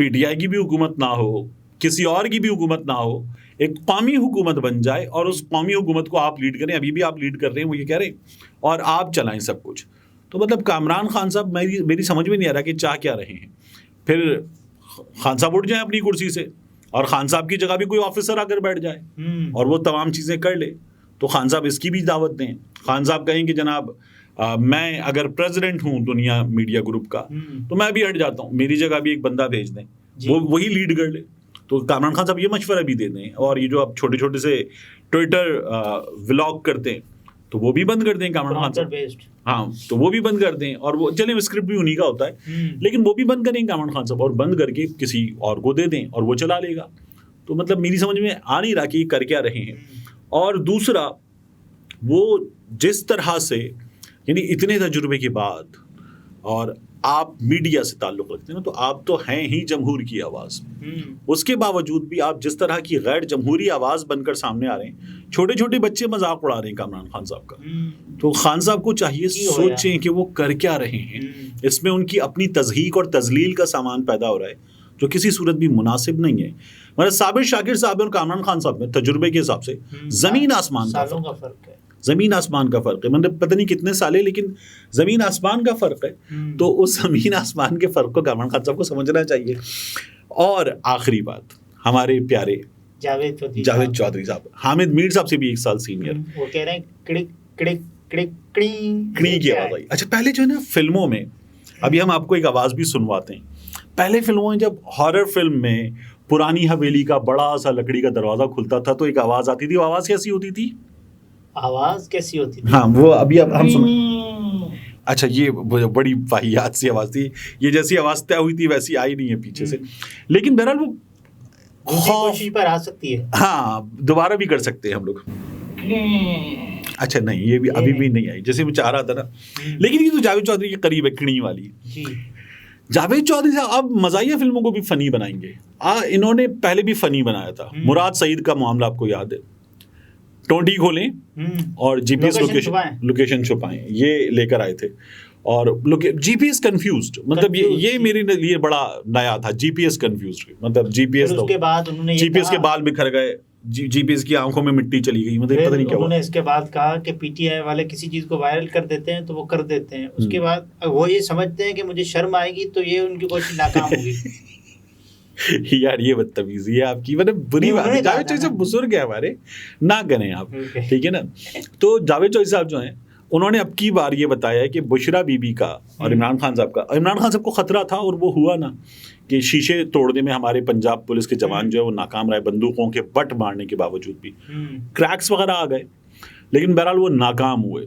P T I کی بھی حکومت نہ ہو, کسی اور کی بھی حکومت نہ ہو, ایک قومی حکومت بن جائے اور اس قومی حکومت کو آپ لیڈ کریں. ابھی بھی آپ لیڈ کر رہے ہیں, وہ یہ کہہ رہے ہیں, اور آپ چلائیں سب کچھ. تو مطلب کامران خان صاحب میری سمجھ میں نہیں آ رہا کہ چاہ کیا رہے ہیں. پھر خان صاحب اٹھ جائیں اپنی کرسی سے اور خان صاحب کی جگہ بھی کوئی آفیسر آ کر بیٹھ جائے اور وہ تمام چیزیں کر لے. تو خان صاحب اس کی بھی دعوت دیں. خان صاحب کہیں کہ جناب میں اگر پریزیڈنٹ ہوں دنیا میڈیا گروپ کا تو میں بھی ہٹ جاتا ہوں, میری جگہ بھی ایک بندہ بھیج دیں, وہی لیڈ کر لے. تو کامران خان صاحب یہ مشورہ بھی دے دیں. اور یہ جو آپ چھوٹے چھوٹے سے ٹویٹر ولاگ کرتے ہیں تو وہ بھی بند کر دیں کامران خان صاحب. ہاں, تو وہ بھی بند کر دیں. اور وہ چلیں اسکرپٹ بھی انہیں کا ہوتا ہے, لیکن وہ بھی بند کریں کامران خان صاحب, اور بند کر کے کسی اور کو دے دیں اور وہ چلا لے گا. تو مطلب میری سمجھ میں آ نہیں رہا کہ یہ کر کیا رہے ہیں. اور دوسرا, وہ جس طرح سے یعنی اتنے تجربے کے بعد اور آپ میڈیا سے تعلق رکھتے ہیں نا, تو آپ تو ہیں ہی جمہور کی آواز. اس کے باوجود بھی آپ جس طرح کی غیر جمہوری آواز بن کر سامنے آ رہے ہیں, چھوٹے چھوٹے بچے مذاق اڑا رہے ہیں کامران خان صاحب کا. تو خان صاحب کو چاہیے سوچیں کہ وہ کر کیا رہے ہیں. اس میں ان کی اپنی تضحیک اور تضلیل کا سامان پیدا ہو رہا ہے جو کسی صورت بھی مناسب نہیں ہے. مطلب صابر شاکر صاحب اور کامران خان صاحب میں تجربے کے حساب سے زمین آسمان کا فرق ہے. زمین آسمان کا فرق ہے. مطلب پتہ نہیں کتنے سالے, لیکن زمین آسمان کا فرق ہے. تو اس زمین آسمان کے فرق کو کامران خان صاحب کو سمجھنا چاہیے. اور آخری بات, ہمارے پیارے جاوید چودھری صاحب, حامد میر صاحب سے بھی 1 سال سینئر, وہ کہہ رہے ہیں کڑک کڑک کڑک کڑی کی آواز آئی. اچھا, پہلے جو ہے نا فلموں میں, ابھی ہم آپ کو ایک آواز بھی سنواتے ہیں. پہلے فلموں میں جب ہارر فلم میں پرانی حویلی کا بڑا سا لکڑی کا دروازہ کھلتا تھا تو ایک آواز آتی تھی. وہ آواز کیسی ہوتی تھی؟ آواز کیسی ہوتی تھی؟ ہاں, وہ ابھی اب ہم سن. اچھا, یہ بڑی واحیات سی آواز تھی. یہ جیسی آواز طے ہوئی تھی ویسی آئی نہیں ہے پیچھے سے. لیکن بہرحال وہ کوشش پر آ سکتی ہے. ہاں, دوبارہ بھی کر سکتے ہیں ہم لوگ. اچھا نہیں, یہ بھی ابھی بھی نہیں آئی جیسے میں چاہ رہا تھا نا. لیکن یہ تو جاوید چودھری کے قریب ہے, کڑی والی. جاوید چودھری صاحب اب مزاحیہ فلموں کو بھی فنی بنائیں گے. انہوں نے پہلے بھی فنی بنایا تھا. مراد سعید کا معاملہ آپ کو یاد ہے, ٹونٹی کھولیں اور جی پی ایس لوکیشن چھپائیں, یہ لے کر آئے تھے. اور جی پی ایس کنفیوزڈ, مطلب یہ میرے لیے بڑا نیا تھا. جی پی ایس کنفیوزڈ, مطلب جی پی ایس کے بعد جی پی ایس کے بال بکھر گئے, جی پی ایس کی آنکھوں میں مٹی چلی گئی. مطلب پتہ نہیں کیا. انہوں نے اس کے بعد کہا کہ پی ٹی آئی والے کسی چیز کو وائرل کر دیتے ہیں تو وہ کر دیتے ہیں. اس کے بعد وہ یہ سمجھتے ہیں کہ مجھے شرم آئے گی تو یہ ان کی کوشش ناکام ہوگی. یار یہ بدتمیزی ہے آپ کی, مطلب بری بات ہے. جاوید چودھری صاحب بزرگ ہیں ہمارے, نہ کریں آپ, ٹھیک ہے نا. تو جاوید چودھری صاحب جو ہیں انہوں نے اب کی بار یہ بتایا ہے کہ بشرا بی بی کا اور عمران خان صاحب کا, عمران خان صاحب کو خطرہ تھا اور وہ ہوا نا کہ شیشے توڑنے میں ہمارے پنجاب پولیس کے جوان جو ہے وہ ناکام رہے, بندوقوں کے بٹ مارنے کے باوجود بھی کریکس وغیرہ آ گئے, لیکن بہرحال وہ ناکام ہوئے.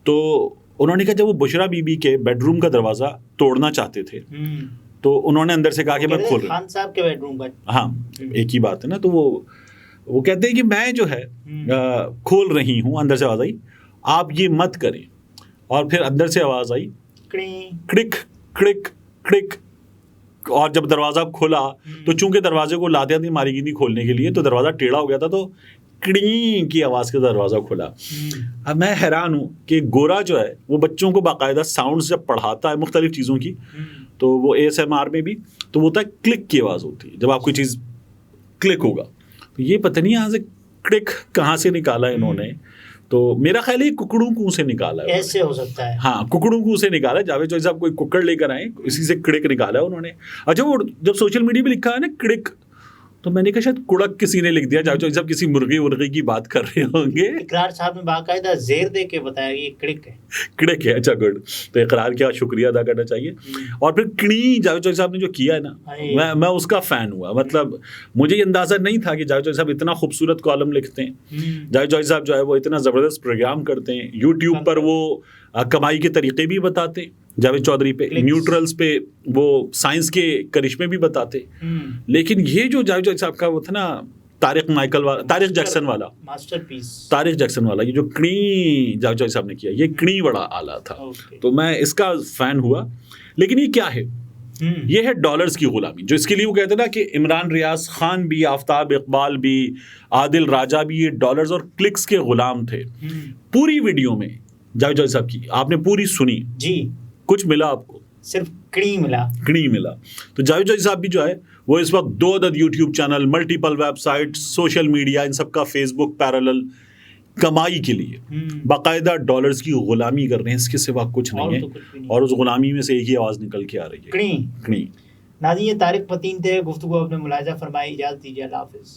تو انہوں نے کہا جب وہ بشرا بی بی کے بیڈ روم کا دروازہ توڑنا چاہتے تھے تو انہوں نے اندر سے کہا کہ میں کھول رہا ہوں. خان صاحب کے بیڈ روم پر, ہاں ایک ہی بات ہے نا. تو وہ کہتے ہیں کہ میں جو ہے کھول رہی ہوں, اندر سے آواز آئی, آپ یہ مت کریں. اور پھر اندر سے آواز آئی کڑک کڑک کڑک, اور جب دروازہ کھولا تو چونکہ دروازے کو لادیا تھی ماری گئی تھی کھولنے کے لیے, تو دروازہ ٹیڑھا ہو گیا تھا, تو کڑی کی آواز کے دروازہ کھلا. اب میں حیران ہوں کہ گورا جو ہے وہ بچوں کو باقاعدہ ساؤنڈز جب پڑھاتا ہے مختلف چیزوں کی, تو وہ اے ایس ایم آر میں بھی تو وہ ہوتا ہے کلک کی آواز ہوتی ہے جب آپ کوئی چیز کلک ہوگا. تو یہ پتہ نہیں یہاں سے کلک کہاں سے نکالا انہوں نے. تو میرا خیال ہے ککڑوں کو سے نکالا ہے, ایسے ہو سکتا ہے. ہاں, ککڑوں کو سے نکالا. جاوید چودھری صاحب کوئی ککڑ لے کر آئے, اسی سے کڑک نکالا انہوں نے. اچھا, وہ جب سوشل میڈیا پہ لکھا ہے نا کڑک, تو میں نے کہا شاید کڑک کسی نے لکھ دیا. جاوید چودھری صاحب کسی مرغی کی بات کر رہے ہوں گے. اقرار صاحب نے باقاعدہ زیر دے کے بتایا یہ کڑک ہے. کڑک ہے, اچھا گڈ. تو اقرار کیا شکریہ ادا کرنا چاہیے. اور پھر کڑی جاوید چودھری صاحب نے جو کیا ہے نا, میں اس کا فین ہوا. مطلب مجھے یہ اندازہ نہیں تھا کہ جاوید چودھری صاحب اتنا خوبصورت کالم لکھتے ہیں. جاوید چودھری صاحب جو ہے وہ اتنا زبردست پروگرام کرتے ہیں. یوٹیوب پر وہ کمائی کے طریقے بھی بتاتے ہیں جاوید چودھری پہ, نیوٹرلز پہ وہ سائنس کے کرشمے بھی بتاتے. لیکن یہ جو جاوید چودھری صاحب کا وہ تھا نا طارق جیکسن والا ماسٹر پیس, طارق جیکسن والا, یہ جو کڑی جاوید چودھری صاحب نے کیا, یہ کڑی بڑا اعلیٰ تھا. تو میں اس کا فین ہوا. لیکن یہ کیا ہے, یہ ہے ڈالرز کی غلامی, جو اس کے لیے وہ کہتے ہیں نا کہ عمران ریاض خان بھی, آفتاب اقبال بھی, عادل راجہ بھی, یہ ڈالرز اور کلکس کے غلام تھے. پوری ویڈیو میں جاوید چودھری صاحب کی آپ نے پوری سنی جی, کچھ ملا آپ کو؟ صرف کڑی ملا. تو جاوید چودھری صاحب بھی جو ہے وہ اس وقت 2 عدد YouTube channel, multiple website, social media, ان سب کا فیس بک پیرالل کمائی کے لیے باقاعدہ ڈالرز کی غلامی کر رہے ہیں, اس کے سوا کچھ نہیں ہے. اور اس غلامی میں سے ایک ہی آواز نکل کے آ رہی ہے, کڑی. ناظرین یہ طارق متین تھے, گفتگو اپنے ملاحظہ فرمائی, اجازت دیجیے, اللہ حافظ.